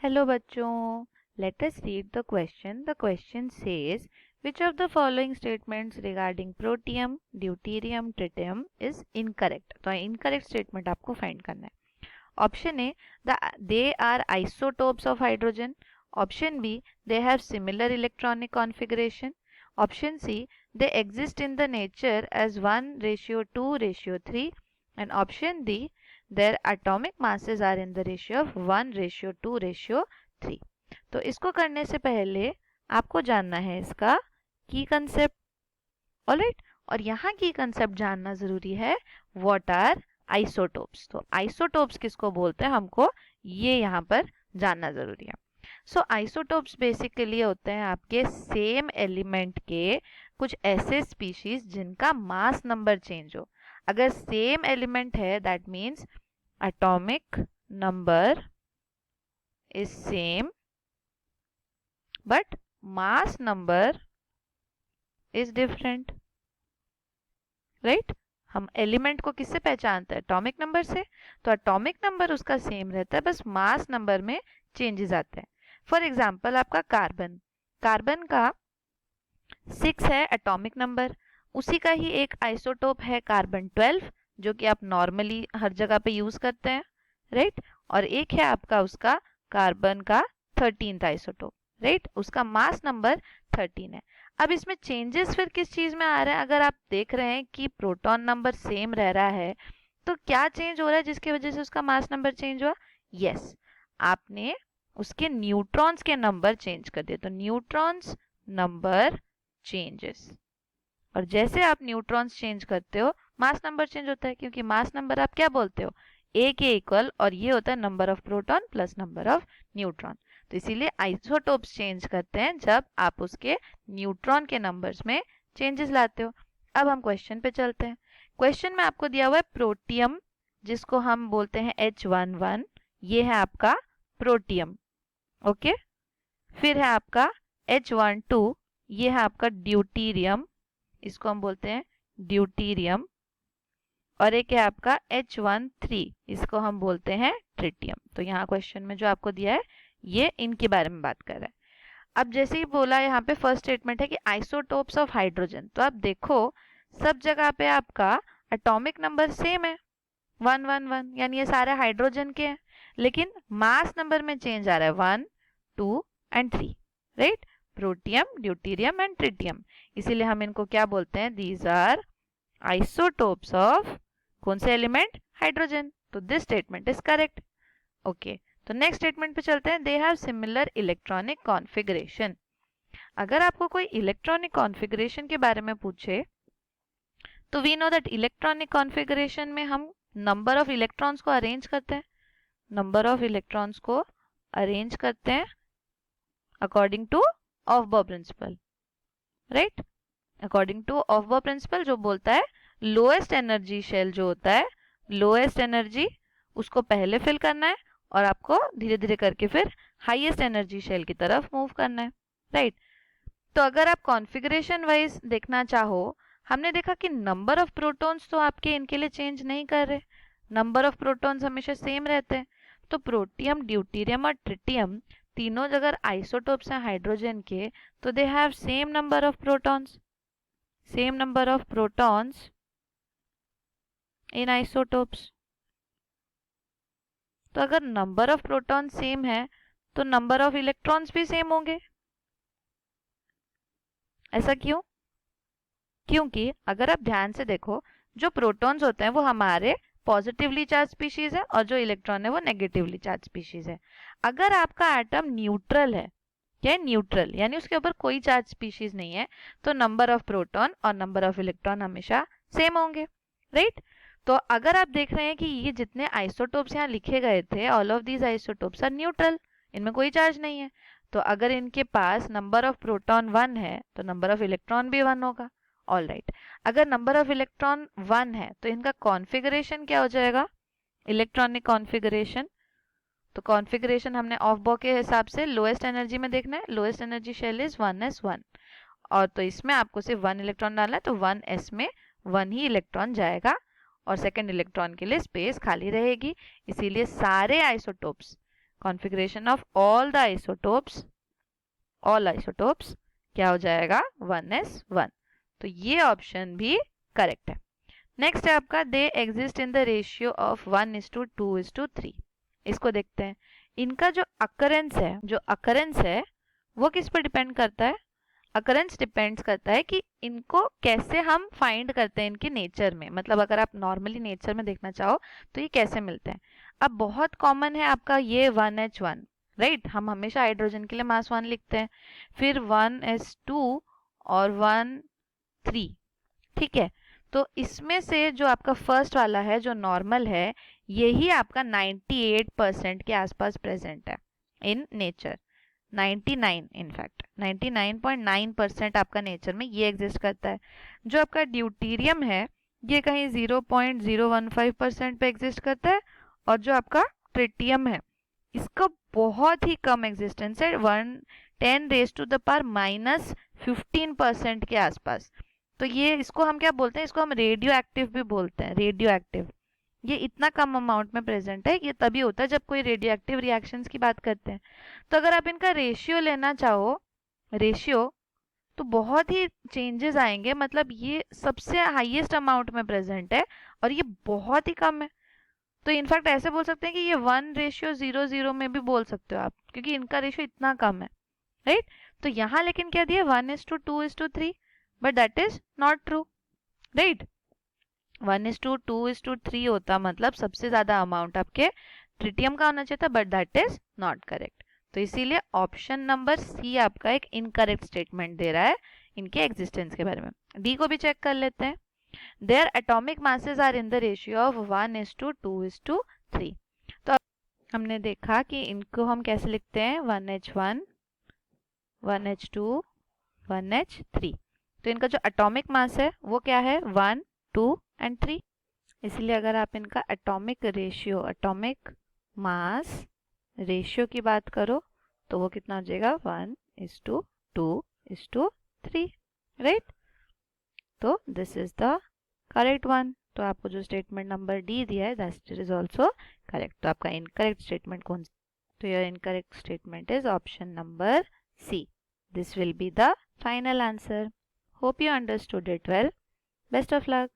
Hello बच्चों, let us read the question. The question says, which of the following statements regarding protium, deuterium, tritium is incorrect? तो incorrect statement आपको find करना है. Option A, they are isotopes of hydrogen. Option B, they have similar electronic configuration. Option C, they exist in the nature as 1:2:3. And option D, their atomic masses are in the ratio of 1:2:3. तो इसको करने से पहले आपको जानना है इसका की कंसेप्ट. ऑलराइट, और यहाँ की कंसेप्ट जानना जरूरी है. What are isotopes? तो आइसोटोप्स किसको बोलते हैं हमको ये यहाँ पर जानना जरूरी है. सो आइसोटोप्स बेसिकली होते हैं आपके सेम एलिमेंट के कुछ ऐसे स्पीशीज जिनका मास नंबर चेंज हो. अगर सेम एलिमेंट है that means atomic number is same but mass number is different. right? हम एलिमेंट को किससे पहचानते हैं? एटॉमिक नंबर से. तो एटॉमिक नंबर उसका सेम रहता है, बस मास नंबर में चेंजेस आते हैं. फॉर एग्जांपल आपका कार्बन, कार्बन का 6 है एटॉमिक नंबर. उसी का ही एक आइसोटोप है कार्बन 12 जो कि आप नॉर्मली हर जगह पे यूज करते हैं. राइट? और एक है आपका उसका कार्बन का 13th आइसोटोप. राइट? उसका मास नंबर 13 है. अब इसमें चेंजेस फिर किस चीज में आ रहे हैं? अगर आप देख रहे हैं कि प्रोटॉन नंबर सेम रह रहा है तो क्या चेंज हो रहा है जिसकी वजह से उसका मास नंबर चेंज हुआ? यस, आपने उसके न्यूट्रॉन्स के नंबर चेंज कर दिए. तो न्यूट्रॉन्स नंबर चेंजेस, और जैसे आप न्यूट्रॉन्स चेंज करते हो मास नंबर चेंज होता है, क्योंकि मास नंबर आप क्या बोलते हो? ए के इक्वल, और ये होता है number of proton plus number of neutron. तो इसीलिए आइसोटोप्स चेंज करते हैं जब आप उसके न्यूट्रॉन के नंबर्स में चेंजेस लाते हो. अब हम क्वेश्चन पे चलते हैं. क्वेश्चन में आपको दिया हुआ है प्रोटियम, जिसको हम बोलते हैं H11. ये है आपका प्रोटियम. ओके, फिर है आपका H12, ये है आपका ड्यूटीरियम, इसको हम बोलते हैं ड्यूटीरियम. और एक है आपका H13, इसको हम बोलते हैं ट्रिटियम. तो यहाँ क्वेश्चन में जो आपको दिया है ये इनके बारे में बात कर रहा है. अब जैसे ही बोला यहाँ पे फर्स्ट स्टेटमेंट है कि आइसोटोप्स ऑफ हाइड्रोजन, तो आप देखो सब जगह पे आपका एटॉमिक नंबर सेम है 111, यानी ये सारे हाइड्रोजन के हैं, लेकिन मास नंबर में चेंज आ रहा है 1, 2 and 3. Right? Protium, deuterium and tritium. इसीलिए हम इनको क्या बोलते हैं? दीज आर आइसोटोप्स ऑफ कौन से एलिमेंट? हाइड्रोजन. तो this statement is correct. Okay, तो नेक्स्ट स्टेटमेंट पे चलते हैं. They have similar electronic configuration. अगर आपको कोई इलेक्ट्रॉनिक कॉन्फ़िगरेशन के बारे में पूछे तो we know that electronic configuration में हम नंबर ऑफ इलेक्ट्रॉन्स को अरेंज करते हैं. नंबर ऑफ इलेक्ट्रॉन्स को अरेंज करते हैं according to aufbau principle. Right? According to aufbau principle जो बोलता है लोएस्ट एनर्जी शेल जो होता है, लोएस्ट एनर्जी उसको पहले फिल करना है और आपको धीरे धीरे करके फिर हाईएस्ट एनर्जी शेल की तरफ मूव करना है. राइट? तो अगर आप कॉन्फ़िगरेशन वाइज देखना चाहो, हमने देखा कि नंबर ऑफ प्रोटॉन्स तो आपके इनके लिए चेंज नहीं कर रहे, नंबर ऑफ प्रोटॉन्स हमेशा सेम रहते हैं. तो प्रोटियम, ड्यूटीरियम और ट्रिटियम तीनों अगर आइसोटोप्स हैं हाइड्रोजन के, तो they have same number of protons, same number of protons in isotopes. तो अगर नंबर ऑफ प्रोटॉन सेम है तो नंबर ऑफ इलेक्ट्रॉन्स भी सेम होंगे. ऐसा क्यों? क्योंकि अगर आप ध्यान से देखो, जो प्रोटॉन्स होते हैं वो हमारे पॉजिटिवली चार्ज स्पीशीज है और जो इलेक्ट्रॉन है वो नेगेटिवली चार्ज स्पीशीज है. अगर आपका एटम न्यूट्रल है, क्या है? न्यूट्रल, यानी उसके ऊपर कोई चार्ज स्पीशीज नहीं है, तो नंबर ऑफ प्रोटॉन और नंबर ऑफ इलेक्ट्रॉन हमेशा सेम होंगे. राइट? तो अगर आप देख रहे हैं कि ये जितने आइसोटोप्स यहाँ लिखे गए थे, all of these isotopes are neutral, इनमें कोई चार्ज नहीं है. तो अगर इनके पास नंबर ऑफ प्रोटॉन 1 है तो नंबर ऑफ इलेक्ट्रॉन भी 1 होगा. ऑल राइट, अगर नंबर ऑफ इलेक्ट्रॉन 1 है तो इनका कॉन्फ़िगरेशन क्या हो जाएगा? Electronic configuration. तो कॉन्फ़िगरेशन हमने ऑफ बॉ के हिसाब से लोएस्ट एनर्जी में देखना है. Lowest energy shell is 1s1, और तो इसमें आपको सिर्फ 1 इलेक्ट्रॉन डालना है, तो 1s में 1 ही इलेक्ट्रॉन जाएगा और सेकंड इलेक्ट्रॉन के लिए स्पेस खाली रहेगी. इसीलिए सारे isotopes configuration of all isotopes क्या हो जाएगा 1s1। तो ये ऑप्शन भी करेक्ट है। नेक्स्ट है आपका they exist in the ratio of 1:2:3। इसको देखते हैं। इनका जो अकरेंस है वो किस पर डिपेंड करता है? अकरेंस डिपेंड्स करता है कि इनको कैसे हम फाइंड करते हैं इनके नेचर में, मतलब अगर आप नॉर्मली नेचर में देखना चाहो तो ये कैसे मिलते हैं। अब बहुत कॉमन है आपका ये 1h1, राइट। हम हमेशा हाइड्रोजन के लिए मास 1 लिखते हैं, फिर 1s2 और 1,3, ठीक है। तो इसमें से जो आपका फर्स्ट वाला है जो नॉर्मल है, यही आपका 98% के आसपास प्रेजेंट है इन नेचर। 99 इनफैक्ट 99.9% आपका नेचर में ये एग्जिस्ट करता है। जो आपका ड्यूटीरियम है ये कहीं 0.015% पे एग्जिस्ट करता है, और जो आपका ट्रिटियम है इसका बहुत ही कम एग्जिस्टेंस है, 10⁻⁻15% के आसपास। तो ये इसको हम क्या बोलते हैं? इसको हम रेडियो एक्टिव भी बोलते हैं, रेडियो एक्टिव। ये इतना कम अमाउंट में प्रेजेंट है, ये तभी होता है जब कोई रेडियो एक्टिव रिएक्शंस की बात करते हैं। तो अगर आप इनका रेशियो लेना चाहो, रेशियो, तो बहुत ही चेंजेस आएंगे, मतलब ये सबसे हाईएस्ट अमाउंट में प्रेजेंट है और ये बहुत ही कम है। तो इनफैक्ट ऐसे बोल सकते हैं कि ये 1:0:0 में भी बोल सकते हो आप, क्योंकि इनका रेशियो इतना कम है, राइट। तो यहाँ लेकिन क्या दिया 1:2:3, but that is not true, right. 1:2:3 होता मतलब सबसे ज्यादा अमाउंट आपके ट्रिटियम का होना चाहिए था, but that is not correct. तो इसीलिए ऑप्शन नंबर सी आपका एक इनकरेक्ट स्टेटमेंट दे रहा है इनके एग्जिस्टेंस के बारे में। डी को भी चेक कर लेते हैं। Their atomic masses are in the ratio of 1:2:3। तो अब हमने देखा कि इनको हम कैसे लिखते हैं, 1h1 1h2 1h3। तो इनका जो एटॉमिक मास है वो क्या है, 1 2 एंड 3। इसलिए अगर आप इनका atomic ratio, atomic mass ratio की बात करो तो वो कितना हो जाएगा, 1:2:3, राइट। तो this is the correct one. तो आपको जो स्टेटमेंट नंबर डी दिया है दैट इज ऑल्सो करेक्ट। तो आपका इनकरेक्ट स्टेटमेंट कौन सा? तो your incorrect statement is option number C. This will be the final answer. Hope you understood it well. Best of luck.